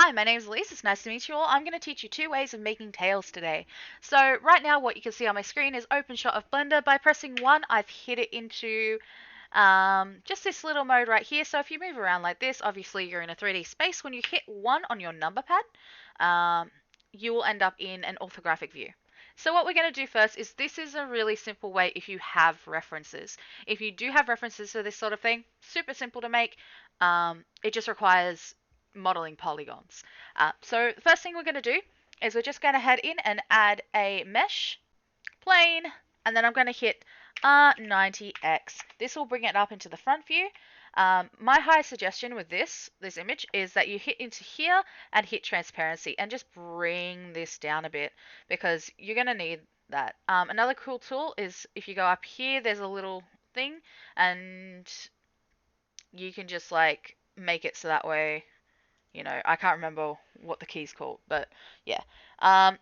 Hi, my name is Alease. It's nice to meet you all. I'm going to teach you two ways of making tails today. So right now what you can see on my screen is open shot of Blender. By pressing 1, I've hit it into just this little mode right here. So if you move around like this, obviously you're in a 3D space. When you hit 1 on your number pad, you will end up in an orthographic view. So what we're going to do first is this is a really simple way if you have references. If you do have references for this sort of thing, super simple to make. It just requires modeling polygons. So the first thing we're going to do is we're just going to head in and add a mesh plane, and then I'm going to hit R90X. This will bring it up into the front view. My high suggestion with this image is that you hit into here and hit transparency and just bring this down a bit because you're going to need that. Another cool tool is if you go up here, there's a little thing and you can just like make it so that way, I can't remember what the key's called, but yeah.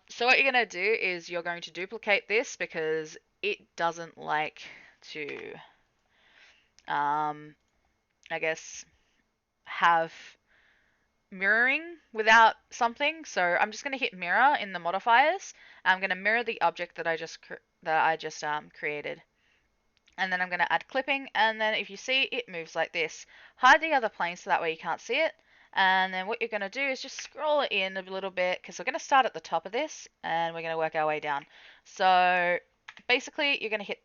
So what you're going to do is you're going to duplicate this because it doesn't like to, I guess, have mirroring without something. So I'm just going to hit mirror in the modifiers. I'm going to mirror the object that I just created. And then I'm going to add clipping, and then if you see, it moves like this. Hide the other plane so that way you can't see it. And then what you're going to do is just scroll it in a little bit because we're going to start at the top of this and we're going to work our way down. So basically you're going to hit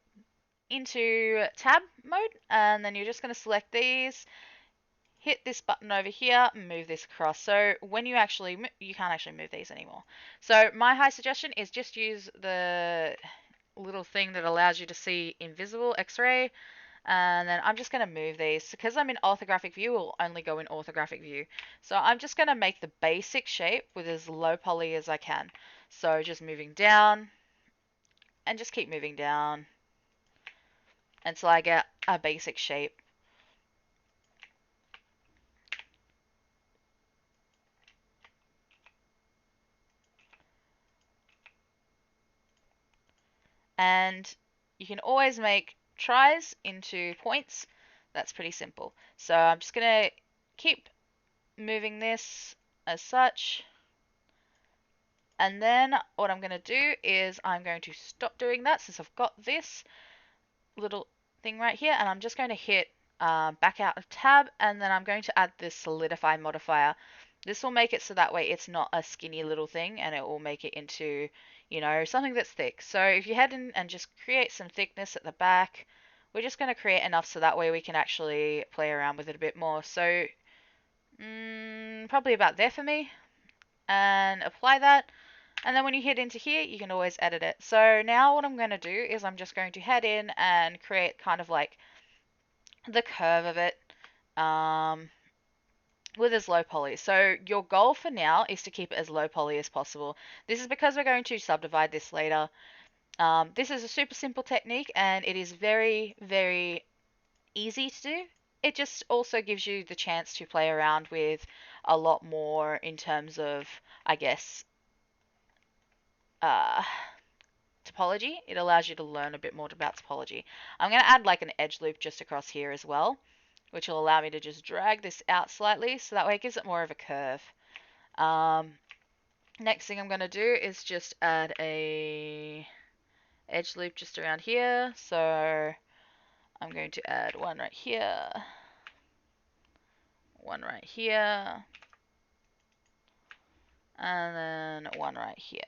into tab mode and then you're just going to select these, hit this button over here, move this across. So when you can't actually move these anymore. So my high suggestion is just use the little thing that allows you to see invisible X-ray. And then I'm just going to move these. Because I'm in orthographic view, we'll only go in orthographic view. So I'm just going to make the basic shape with as low poly as I can. So just moving down and just keep moving down until I get a basic shape. And you can always make tries into points. That's pretty simple. So I'm just going to keep moving this as such. And then what I'm going to do is I'm going to stop doing that since I've got this little thing right here, and I'm just going to hit back out of tab, and then I'm going to add this solidify modifier. This will make it so that way it's not a skinny little thing, and it will make it into, something that's thick. So if you head in and just create some thickness at the back, we're just going to create enough so that way we can actually play around with it a bit more. So probably about there for me, and apply that. And then when you hit into here, you can always edit it. So now what I'm going to do is I'm just going to head in and create kind of like the curve of it with as low poly. So your goal for now is to keep it as low poly as possible. This is because we're going to subdivide this later. This is a super simple technique and it is very, very easy to do. It just also gives you the chance to play around with a lot more in terms of, I guess, uh, topology. It allows you to learn a bit more about topology. I'm going to add like an edge loop just across here as well, which will allow me to just drag this out slightly so that way it gives it more of a curve. Next thing I'm going to do is just add a edge loop just around here. So I'm going to add one right here, one right here, and then one right here.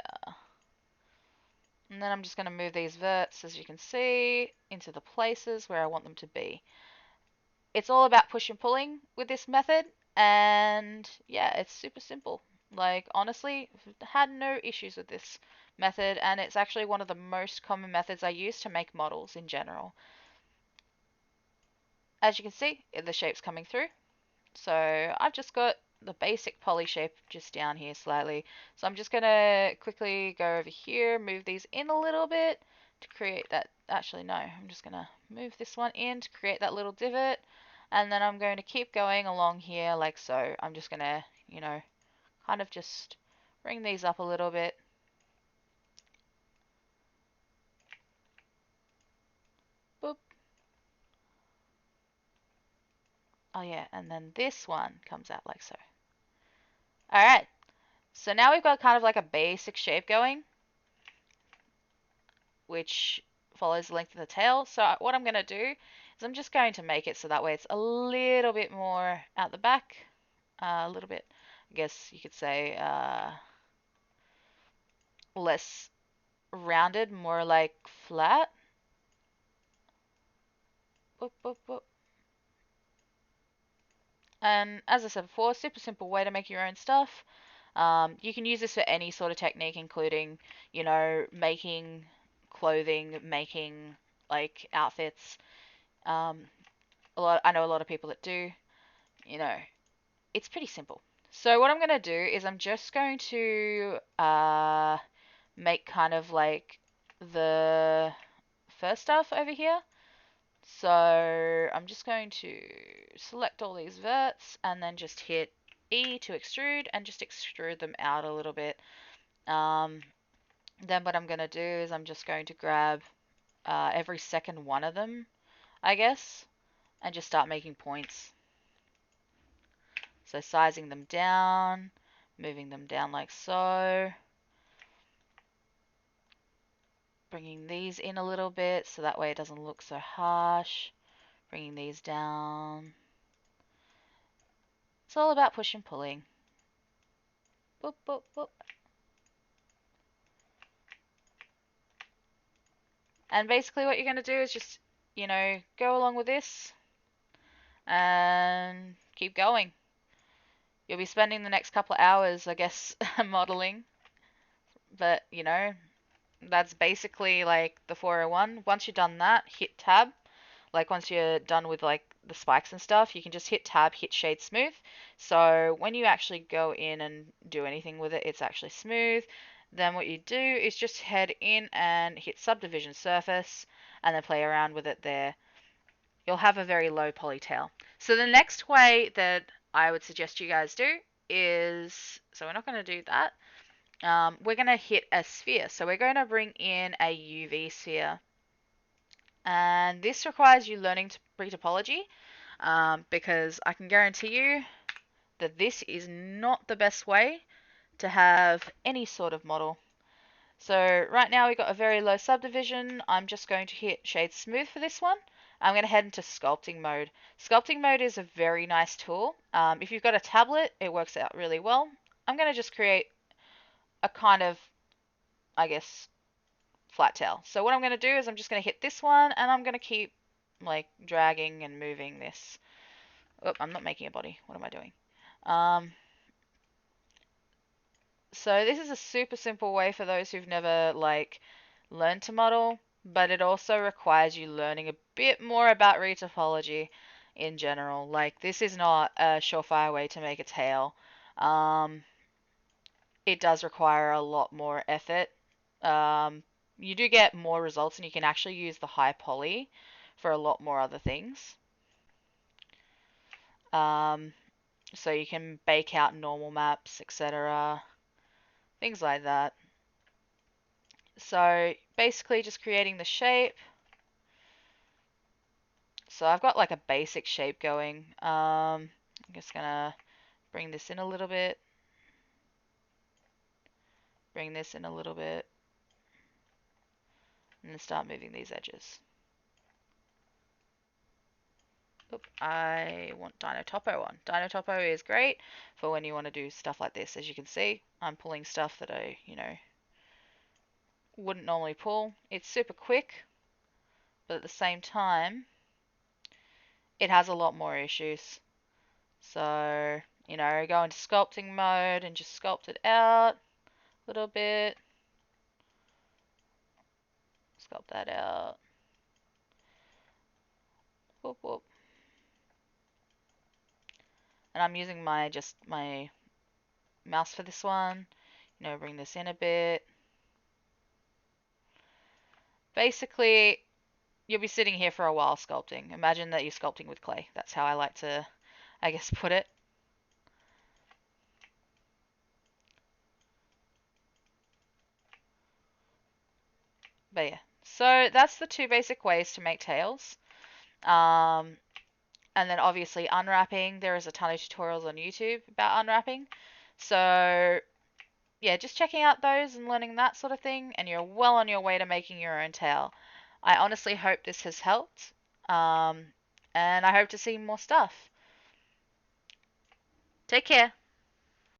And then I'm just going to move these verts, as you can see, into the places where I want them to be. It's all about push and pulling with this method, and yeah, it's super simple. Like, honestly, had no issues with this method, and it's actually one of the most common methods I use to make models in general. As you can see, the shape's coming through. So I've just got the basic poly shape just down here slightly. So I'm just going to quickly go over here, move these in a little bit to create that. Actually, no, I'm just going to move this one in to create that little divot. And then I'm going to keep going along here like so. I'm just going to, kind of just bring these up a little bit. Boop. Oh yeah, and then this one comes out like so. Alright, so now we've got kind of like a basic shape going, which follows the length of the tail. So what I'm going to do is I'm just going to make it so that way it's a little bit more out the back, a little bit, I guess you could say, less rounded, more like flat. Boop, boop, boop. And as I said before, super simple way to make your own stuff. You can use this for any sort of technique, including, making clothing, making like outfits. I know a lot of people that do. You know, it's pretty simple. So what I'm gonna do is I'm just going to make kind of like the first stuff over here. So I'm just going to select all these verts and then just hit E to extrude and just extrude them out a little bit. Then what I'm going to do is I'm just going to grab every second one of them, I guess, and just start making points. So sizing them down, moving them down like so. Bringing these in a little bit so that way it doesn't look so harsh. Bringing these down. It's all about push and pulling. Boop, boop, boop. And basically what you're going to do is just, go along with this and keep going. You'll be spending the next couple of hours, I guess, modeling. But, that's basically like the 401. Once you've done that, hit tab. Like once you're done with like the spikes and stuff, you can just hit tab, hit shade smooth. So when you actually go in and do anything with it, it's actually smooth. Then what you do is just head in and hit subdivision surface and then play around with it there. You'll have a very low poly tail. So the next way that I would suggest you guys do is, so we're not going to do that. We're going to hit a sphere. So we're going to bring in a UV sphere. And this requires you learning pre-topology because I can guarantee you that this is not the best way to have any sort of model. So right now we've got a very low subdivision. I'm just going to hit shade smooth for this one. I'm going to head into sculpting mode. Sculpting mode is a very nice tool. If you've got a tablet, it works out really well. I'm going to just create a kind of, I guess, flat tail. So what I'm going to do is I'm just going to hit this one and I'm going to keep like dragging and moving this. Oh, I'm not making a body. What am I doing? So this is a super simple way for those who've never like learned to model, but it also requires you learning a bit more about retopology in general. Like this is not a surefire way to make a tail. It does require a lot more effort. You do get more results and you can actually use the high poly for a lot more other things. So you can bake out normal maps, etc. Things like that. So basically just creating the shape. So I've got like a basic shape going. I'm just gonna bring this in a little bit. Bring this in a little bit. And then start moving these edges. Oop, I want Dino Topo on. Dino Topo is great for when you want to do stuff like this. As you can see, I'm pulling stuff that I, wouldn't normally pull. It's super quick, but at the same time, it has a lot more issues. So, go into sculpting mode and just sculpt it out a little bit. Sculpt that out. Whoop, whoop. And I'm using my mouse for this one. Bring this in a bit. Basically, you'll be sitting here for a while sculpting. Imagine that you're sculpting with clay. That's how I like to, I guess, put it. But yeah, so that's the two basic ways to make tails. And then obviously unwrapping. There is a ton of tutorials on YouTube about unwrapping. So yeah, just checking out those and learning that sort of thing, and you're well on your way to making your own tail. I honestly hope this has helped, um, and I hope to see more stuff. Take care.